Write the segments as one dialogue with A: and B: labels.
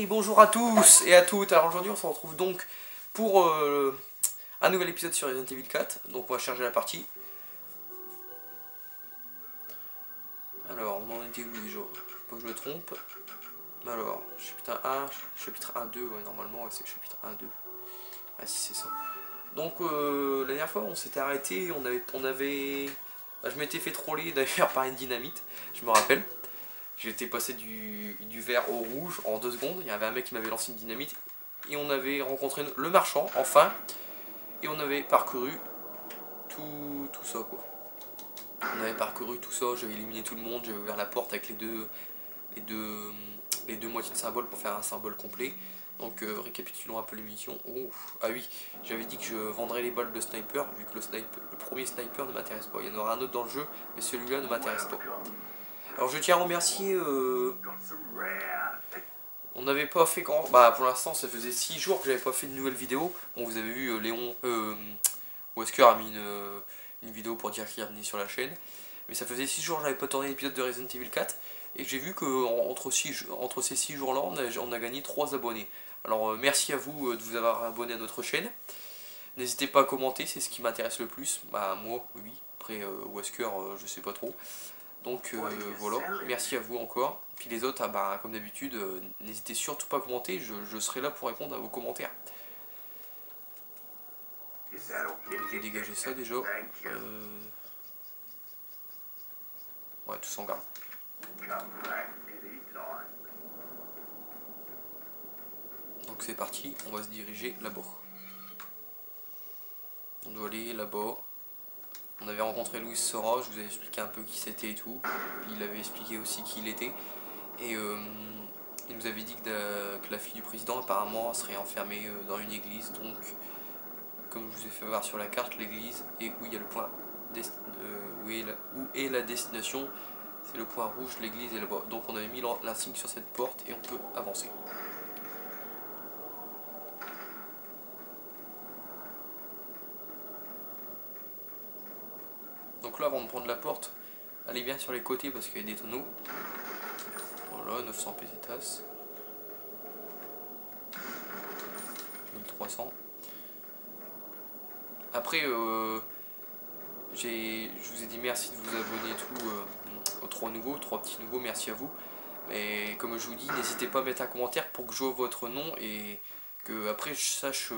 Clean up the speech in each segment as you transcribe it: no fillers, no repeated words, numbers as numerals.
A: Et bonjour à tous et à toutes. Alors aujourd'hui on se retrouve donc pour un nouvel épisode sur Resident Evil 4. Donc on va charger la partie. Alors on en était où déjà? Faut que je me trompe. Alors chapitre 1, chapitre 1, 2, ouais normalement ouais, c'est chapitre 1, 2. Ah si c'est ça. Donc la dernière fois on s'était arrêté, bah, je m'étais fait troller d'ailleurs par une dynamite, je me rappelle. J'étais passé du vert au rouge en 2 secondes. Il y avait un mec qui m'avait lancé une dynamite. Et on avait rencontré le marchand, enfin. Et on avait parcouru tout ça, quoi. On avait parcouru tout ça, j'avais éliminé tout le monde, j'avais ouvert la porte avec les deux moitiés de symbole pour faire un symbole complet. Donc récapitulons un peu les missions. Oh, ah oui, j'avais dit que je vendrais les balles de sniper, vu que le premier sniper ne m'intéresse pas. Il y en aura un autre dans le jeu, mais celui-là ne m'intéresse pas. Alors je tiens à remercier... On n'avait pas fait grand... Bah pour l'instant ça faisait 6 jours que j'avais pas fait de nouvelles vidéos. Bon vous avez vu Léon... Wesker a mis une vidéo pour dire qu'il revenait sur la chaîne. Mais ça faisait 6 jours que j'avais pas tourné l'épisode de Resident Evil 4. Et j'ai vu qu'entre ces 6 jours là on a gagné 3 abonnés. Alors merci à vous de vous avoir abonné à notre chaîne. N'hésitez pas à commenter, c'est ce qui m'intéresse le plus. Bah moi oui, après Wesker je sais pas trop. Donc voilà, merci à vous encore. Puis les autres, bah, comme d'habitude, n'hésitez surtout pas à commenter, je serai là pour répondre à vos commentaires. Je vais dégager ça déjà. Ouais, tout s'en garde. Donc c'est parti, on va se diriger là-bas. On doit aller là-bas. On avait rencontré Louis Sora, je vous ai expliqué un peu qui c'était et tout. Puis il avait expliqué aussi qui il était. Et il nous avait dit que la fille du président apparemment serait enfermée dans une église. Donc comme je vous ai fait voir sur la carte, l'église et où il y a le point où est la destination, c'est le point rouge, l'église est là-bas. Donc on avait mis l'insigne sur cette porte et on peut avancer. Donc là avant de prendre la porte, allez bien sur les côtés parce qu'il y a des tonneaux. Voilà, 900 pesetas. 1300. Après, je vous ai dit merci de vous abonner et tout aux 3 petits nouveaux, merci à vous. Mais comme je vous dis, n'hésitez pas à mettre un commentaire pour que je vois votre nom et que après je sache,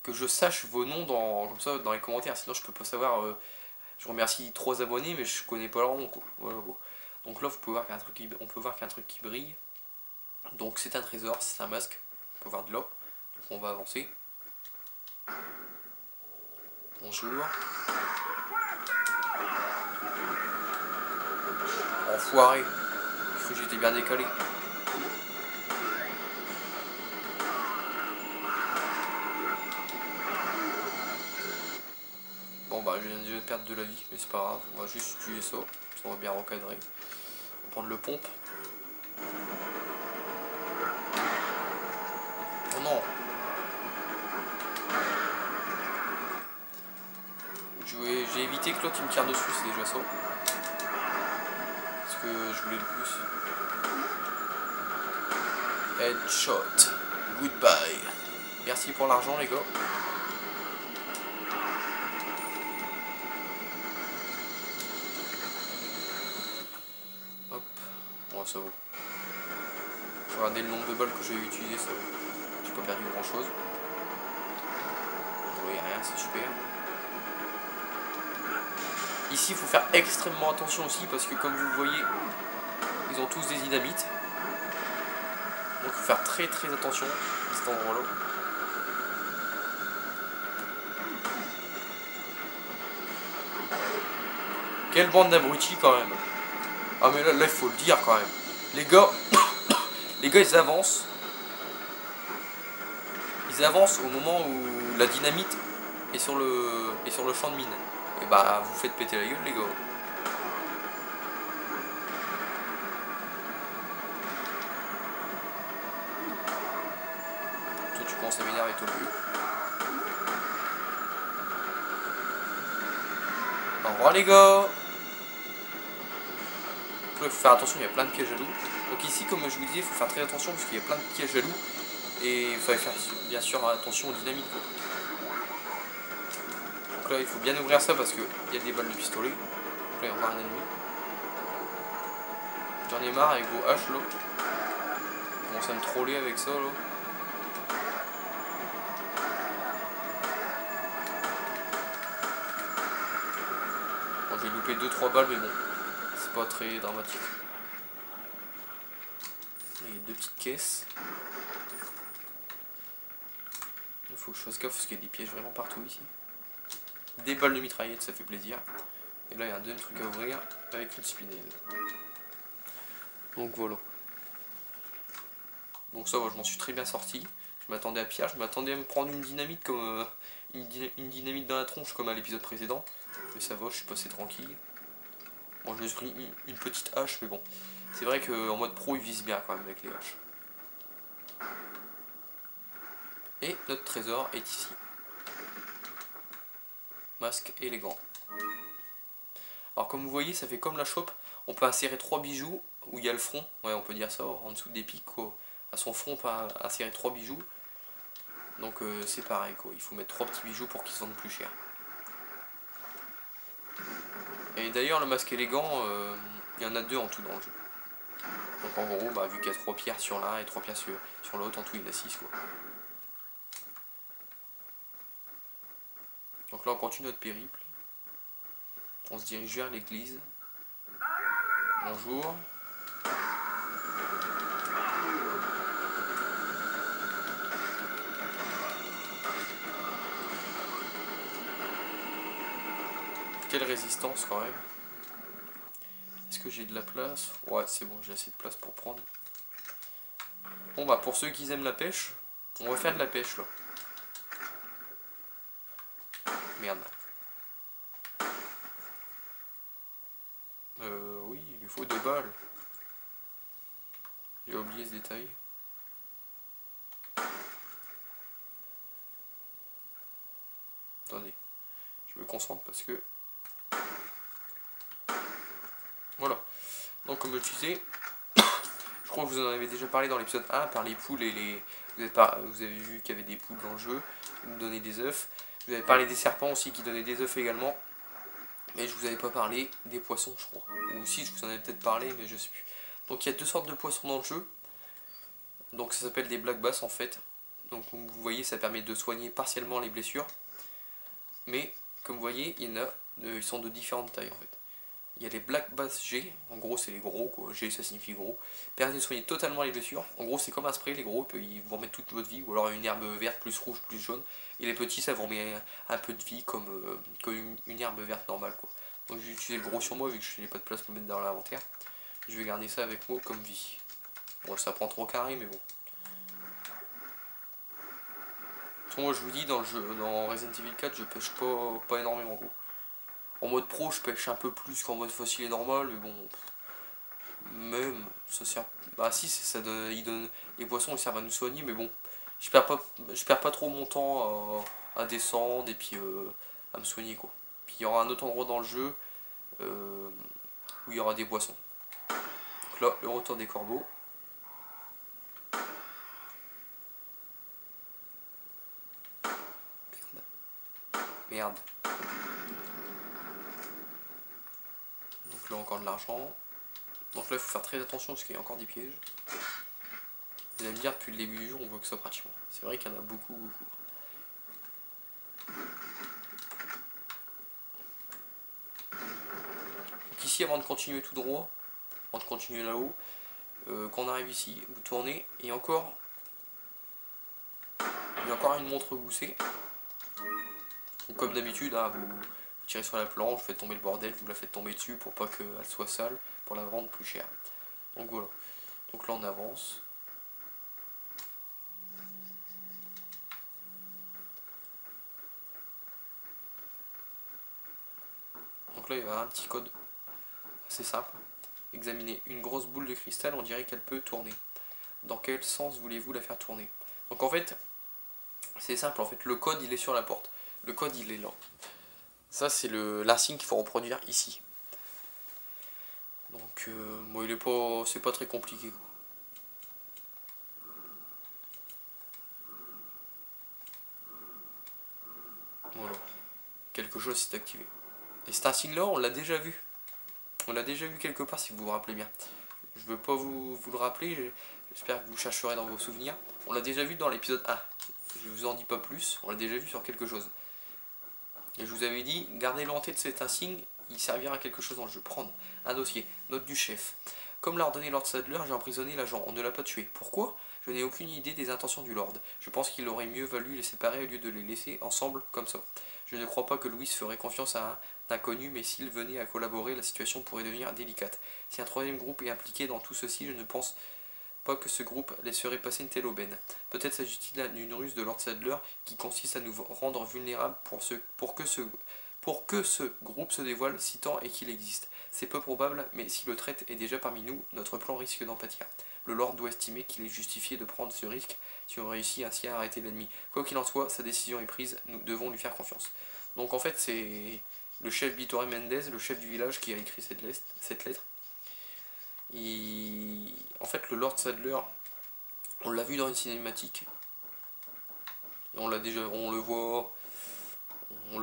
A: que je sache vos noms comme ça dans les commentaires. Sinon je peux pas savoir. Je remercie 3 abonnés mais je connais pas leur nom, quoi. Voilà, quoi. Donc là vous pouvez voir qu'il y a un truc on peut voir qu'il y a un truc qui brille. Donc c'est un trésor, c'est un masque. On peut voir de là. Donc on va avancer. Bonjour. Enfoiré. Je crois que j'étais bien décalé. Bon bah je viens de perdre de la vie, mais c'est pas grave. On va juste tuer ça. Ça va bien recadrer. On va prendre le pompe. Oh non. J'ai évité que l'autre il me tire dessus, c'est déjà ça. Parce que je voulais le plus. Headshot. Goodbye. Merci pour l'argent les gars. Hop. Bon ça vaut. Faut regarder le nombre de balles que j'ai utilisé, ça vaut. J'ai pas perdu grand chose. Vous voyez rien, c'est super. Ici il faut faire extrêmement attention aussi parce que comme vous le voyez, ils ont tous des dynamites. Donc il faut faire très attention à cet endroit là. Quelle bande d'abrutis quand même. Ah mais là il faut le dire quand même. Les gars ils avancent. Ils avancent au moment où la dynamite est sur le champ de mine. Et bah vous faites péter la gueule les gars. Toi tu commences à m'énerver toi le vieux. Au revoir les gars. là, il faut faire attention, il y a plein de pièges à loups. Donc ici, comme je vous disais, il faut faire très attention parce qu'il y a plein de pièges à loups. Et il faut faire bien sûr attention aux dynamites, quoi. Donc là, il faut bien ouvrir ça parce qu'il y a des balles de pistolet. Donc là, il y a encore un ennemi. J'en ai marre avec vos haches là. On commence à me troller avec ça là. Bon, j'ai loupé 2-3 balles, mais bon, c'est pas très dramatique. Là, il y a 2 petites caisses. Il faut que je fasse gaffe parce qu'il y a des pièges vraiment partout ici. Des balles de mitraillette, ça fait plaisir. Et là, il y a un deuxième truc à ouvrir avec une spinelle. Donc voilà. Donc ça, je m'en suis très bien sorti. Je m'attendais à pire, je m'attendais à me prendre une dynamite comme une dynamite dans la tronche comme à l'épisode précédent. Mais ça va, je suis passé tranquille. Bon, je me suis pris une petite hache, mais bon. C'est vrai qu'en mode pro, il vise bien quand même avec les haches. Et notre trésor est ici. Masque élégant. Alors comme vous voyez, ça fait comme la chope. On peut insérer 3 bijoux où il y a le front. Ouais, on peut dire ça, en dessous des pics. Quoi. À son front, on peut insérer 3 bijoux. Donc c'est pareil, quoi. Il faut mettre 3 petits bijoux pour qu'ils se vendent plus cher. Et d'ailleurs, le masque élégant, il y en a 2 en tout dans le jeu. Donc en gros, bah, vu qu'il y a 3 pierres sur l'un et 3 pierres sur l'autre, en tout il y en a 6, quoi. Donc là on continue notre périple. On se dirige vers l'église. Bonjour. Quelle résistance quand même. Est-ce que j'ai de la place? Ouais, c'est bon, j'ai assez de place pour prendre. Bon bah pour ceux qui aiment la pêche, on va faire de la pêche là. Merde. Oui, il lui faut 2 balles. J'ai oublié ce détail. Attendez, je me concentre parce que... Voilà. Donc comme je disais, je crois que vous en avez déjà parlé dans l'épisode 1, par les poules et les... Vous avez vu qu'il y avait des poules dans le jeu, qui nous donnaient des œufs. Vous avez parlé des serpents aussi qui donnaient des œufs également. Mais je vous avais pas parlé des poissons, je crois. Ou si, je vous en avais peut-être parlé, mais je sais plus. Donc il y a 2 sortes de poissons dans le jeu. Donc ça s'appelle des black bass en fait. Donc comme vous voyez, ça permet de soigner partiellement les blessures. Mais comme vous voyez, ils sont de différentes tailles en fait. Il y a les black bass G, en gros c'est les gros, quoi. G ça signifie gros. Permet de soigner totalement les blessures. En gros c'est comme un spray, les gros, ils vous remettent toute votre vie, ou alors une herbe verte plus rouge plus jaune. Et les petits ça vous remet un peu de vie comme une herbe verte normale, quoi. Donc je vais utiliser le gros sur moi vu que je n'ai pas de place pour le mettre dans l'inventaire. Je vais garder ça avec moi comme vie. Bon ça prend 3 carrés mais bon. Moi je vous dis, dans Resident Evil 4 je pêche pas énormément, quoi. En mode pro je pêche un peu plus qu'en mode facile et normal, mais bon, même ça sert. Bah si, ça donne, les poissons ils servent à nous soigner, mais bon, je perds pas trop mon temps à descendre et puis à me soigner, quoi. Puis il y aura un autre endroit dans le jeu où il y aura des poissons. Donc là, le retour des corbeaux. Merde. Donc là encore de l'argent. Donc là il faut faire très attention parce qu'il y a encore des pièges. Vous allez me dire depuis le début du jour on voit que ça pratiquement. C'est vrai qu'il y en a beaucoup. Donc ici avant de continuer tout droit, avant de continuer là-haut, quand on arrive ici, vous tournez et encore il y a encore une montre goussée. Donc comme d'habitude, hein, vous tirez sur la planche, vous faites tomber le bordel, vous la faites tomber dessus pour pas qu'elle soit sale, pour la vendre plus cher. Donc voilà. Donc là on avance. Donc là il y a un petit code assez simple. Examinez une grosse boule de cristal, on dirait qu'elle peut tourner. Dans quel sens voulez-vous la faire tourner? Donc en fait, c'est simple, en fait, le code il est sur la porte. Le code il est là. Ça c'est l'insigne qu'il faut reproduire ici. Donc bon, il est pas, c'est pas très compliqué quoi. Voilà, quelque chose s'est activé. Et cet insigne là, on l'a déjà vu. On l'a déjà vu quelque part si vous vous rappelez bien. Je veux pas vous le rappeler, j'espère que vous chercherez dans vos souvenirs. On l'a déjà vu dans l'épisode 1. Je vous en dis pas plus, on l'a déjà vu sur quelque chose. Et je vous avais dit, gardez-le en tête cet insigne, il servira à quelque chose dans le jeu. Prendre un dossier, note du chef. Comme l'a ordonné Lord Sadler, j'ai emprisonné l'agent, on ne l'a pas tué. Pourquoi? Je n'ai aucune idée des intentions du Lord. Je pense qu'il aurait mieux valu les séparer au lieu de les laisser ensemble comme ça. Je ne crois pas que Louis ferait confiance à un inconnu, mais s'il venait à collaborer, la situation pourrait devenir délicate. Si un troisième groupe est impliqué dans tout ceci, je ne pense pas que ce groupe laisserait passer une telle aubaine. Peut-être s'agit-il d'une ruse de Lord Sadler qui consiste à nous rendre vulnérables pour que ce groupe se dévoile si tant et qu'il existe. C'est peu probable, mais si le traître est déjà parmi nous, notre plan risque d'en pâtir. Le Lord doit estimer qu'il est justifié de prendre ce risque si on réussit ainsi à arrêter l'ennemi. Quoi qu'il en soit, sa décision est prise, nous devons lui faire confiance. Donc en fait, c'est le chef Vitor Mendez, le chef du village, qui a écrit cette lettre. En fait, le Lord Sadler, on l'a vu dans une cinématique. Et on le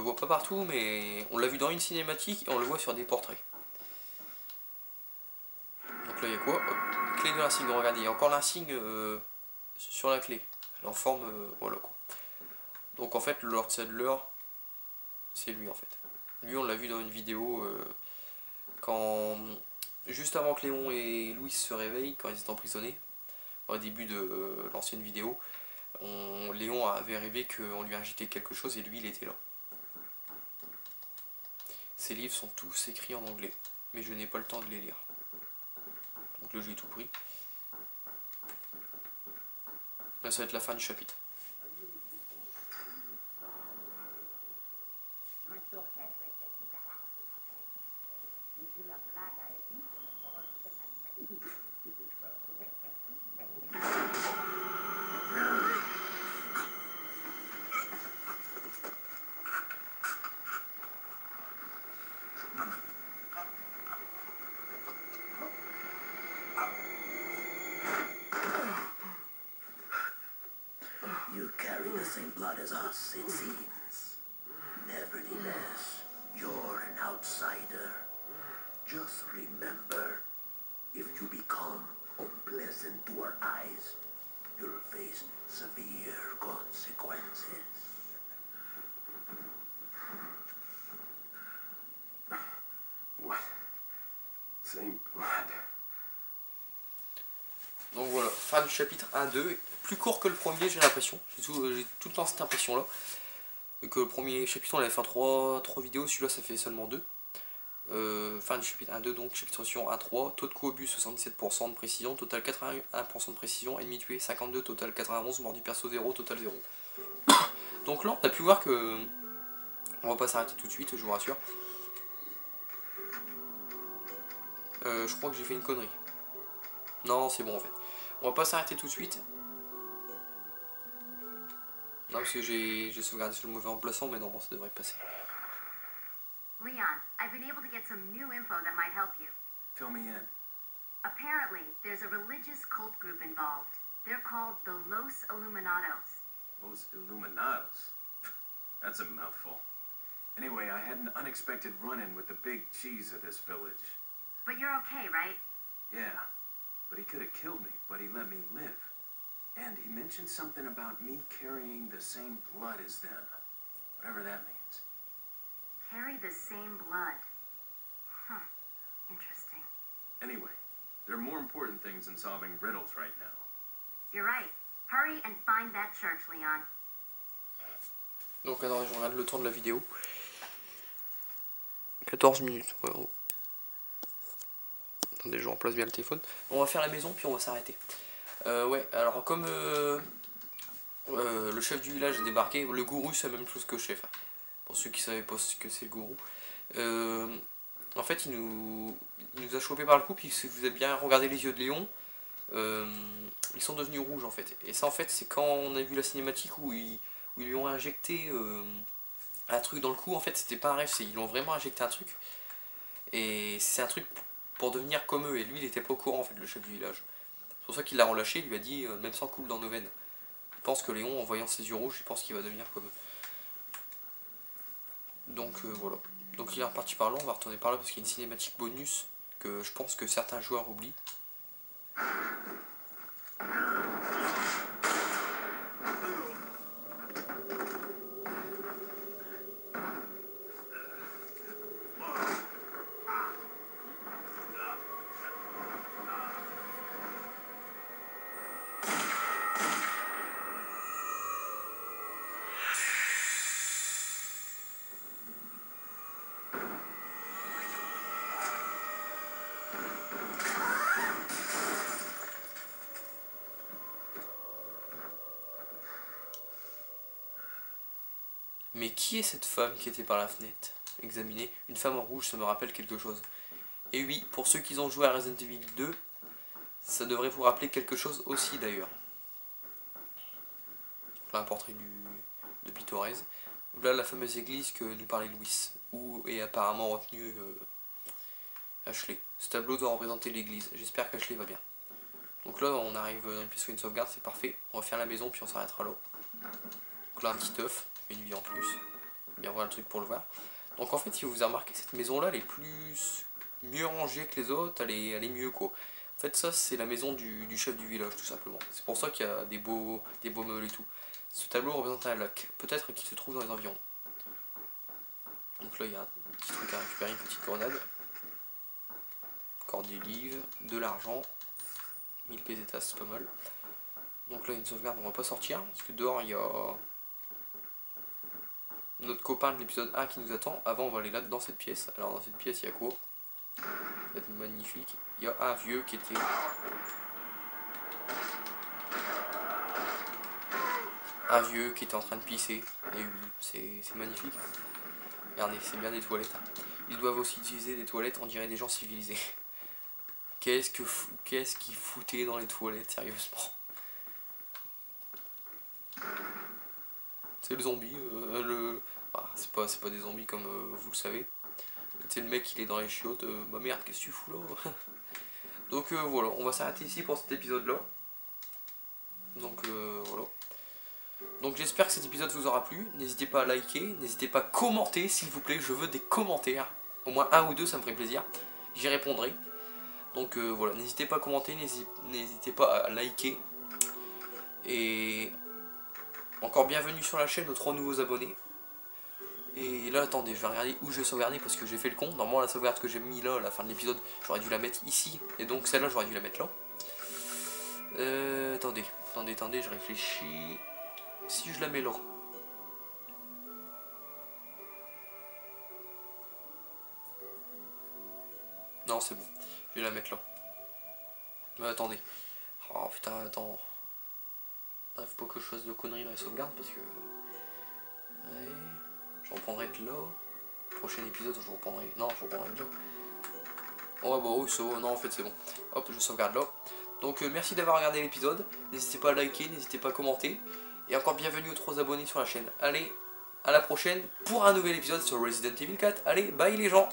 A: voit pas partout, mais on l'a vu dans une cinématique et on le voit sur des portraits. Donc là, il y a quoi? Hop, clé de l'insigne. Regardez, il y a encore l'insigne sur la clé. Elle est en forme, voilà quoi. Donc en fait, le Lord Sadler, c'est lui en fait. Lui, on l'a vu dans une vidéo juste avant que Léon et Louis se réveillent, quand ils étaient emprisonnés, au début de l'ancienne vidéo. Léon avait rêvé qu'on lui injectait quelque chose et lui il était là. Ces livres sont tous écrits en anglais, mais je n'ai pas le temps de les lire. Donc là j'ai tout pris. Là ça va être la fin du chapitre.
B: You carry the same blood as us, it seems. Nevertheless, you're an outsider. Just remember, if you become unpleasant to our eyes, you'll face severe consequences.
C: What? Same blood.
A: Donc voilà, fin du chapitre 1-2. Plus court que le premier, j'ai l'impression. J'ai tout le temps cette impression-là. Vu que le premier chapitre, on avait fait 3 vidéos, celui-là, ça fait seulement 2. Fin du chapitre 1-2, donc chapitre 1-3. Taux de coup au but 77% de précision, total 81% de précision. Ennemi tué 52, total 91. Mort du perso 0, total 0. Donc là, on a pu voir que. On va pas s'arrêter tout de suite, je vous rassure. Je crois que j'ai fait une connerie. Non, c'est bon en fait. On va pas s'arrêter tout de suite. Non, parce que j'ai sauvegardé sur le mauvais emplacement, mais normalement ça devrait passer.
D: Leon, I've been able to get some new info that might help you.
C: Fill me in.
D: Apparently, there's a religious cult group involved. They're called the Los Illuminados.
C: Los Illuminados. That's a mouthful. Anyway, I had an unexpected run-in with the big cheese of this village.
D: But you're okay, right?
C: Yeah, but he could have killed me, but he let me live. And he mentioned something about me carrying the same blood as them. Whatever that means.
D: Carry the same blood. Huh. Interesting.
C: Anyway, there are more important things than solving riddles right now.
D: You're right. Hurry and find that church, Leon.
A: Donc attendez, je regarde le temps de la vidéo. 14 minutes. Ouais, attendez, je remplace bien le téléphone. On va faire la maison, puis on va s'arrêter. Ouais, alors comme le chef du village est débarqué, le gourou c'est la même chose que le chef. Pour ceux qui ne savaient pas ce que c'est le gourou. En fait, il nous a chopé par le cou, puis si vous avez bien regardé les yeux de Léon, ils sont devenus rouges en fait. Et ça en fait, c'est quand on a vu la cinématique où ils lui ont injecté un truc dans le cou. En fait, c'était pas un rêve, ils lui ont vraiment injecté un truc. Et c'est un truc pour devenir comme eux. Et lui, il était pas au courant, en fait, le chef du village. C'est pour ça qu'il l'a relâché, il lui a dit, même sang coule dans nos veines. Il pense que Léon, en voyant ses yeux rouges, il pense qu'il va devenir comme eux. Donc voilà. Donc il est reparti par là, on va retourner par là parce qu'il y a une cinématique bonus que je pense que certains joueurs oublient. Mais qui est cette femme qui était par la fenêtre? Examiner. Une femme en rouge, ça me rappelle quelque chose. Et oui, pour ceux qui ont joué à Resident Evil 2, ça devrait vous rappeler quelque chose aussi d'ailleurs. Là, un portrait de Pitorez. Voilà la fameuse église que nous parlait Louis, où est apparemment retenu Ashley. Ce tableau doit représenter l'église. J'espère qu'Ashley va bien. Donc là, on arrive dans une pièce où il y a une sauvegarde, c'est parfait. On va faire la maison, puis on s'arrêtera là. Donc là, un petit œuf, une vie en plus. Bien voir le truc pour le voir. Donc en fait, si vous avez remarqué, cette maison-là, elle est mieux rangée que les autres, elle est mieux quoi. En fait, ça, c'est la maison du chef du village, tout simplement. C'est pour ça qu'il y a des beaux meubles et tout. Ce tableau représente un lac, peut-être qu'il se trouve dans les environs. Donc là, il y a un petit truc à récupérer, une petite grenade. Encore des livres, de l'argent. 1000 pesetas, c'est pas mal. Donc là, une sauvegarde, on va pas sortir, parce que dehors, il y a notre copain de l'épisode 1 qui nous attend. Avant, on va aller là, dans cette pièce. Alors, dans cette pièce, il y a quoi? Ça va être magnifique. Il y a un vieux qui était... en train de pisser. Et oui, c'est magnifique. Regardez, c'est bien des toilettes. Ils doivent aussi utiliser des toilettes, on dirait des gens civilisés. Qu'est-ce qu'ils foutaient dans les toilettes, sérieusement? C'est le zombie, c'est pas des zombies comme vous le savez. C'est le mec, il est dans les chiottes, bah merde, qu'est-ce que tu fous là? Donc voilà, on va s'arrêter ici pour cet épisode là. Donc voilà. Donc j'espère que cet épisode vous aura plu. N'hésitez pas à liker, n'hésitez pas à commenter s'il vous plaît, je veux des commentaires. Au moins un ou deux, ça me ferait plaisir. J'y répondrai. Donc voilà, n'hésitez pas à commenter, n'hésitez pas à liker. Et encore bienvenue sur la chaîne aux 3 nouveaux abonnés. Et là, attendez, je vais regarder où je vais sauvegarder parce que j'ai fait le con. Normalement, la sauvegarde que j'ai mis là à la fin de l'épisode, j'aurais dû la mettre ici. Et donc celle-là, j'aurais dû la mettre là. Attendez, je réfléchis. Si je la mets là. Non, c'est bon. Je vais la mettre là. Mais attendez. Oh putain, attends. Il faut pas que je fasse de conneries dans les sauvegardes parce que... Ouais. Je reprendrai de là. Prochain épisode, je reprendrai... Non, je reprendrai de là. Oh bah oui, non, en fait c'est bon. Hop, je sauvegarde là. Donc merci d'avoir regardé l'épisode. N'hésitez pas à liker, n'hésitez pas à commenter. Et encore bienvenue aux 3 abonnés sur la chaîne. Allez, à la prochaine pour un nouvel épisode sur Resident Evil 4. Allez, bye les gens!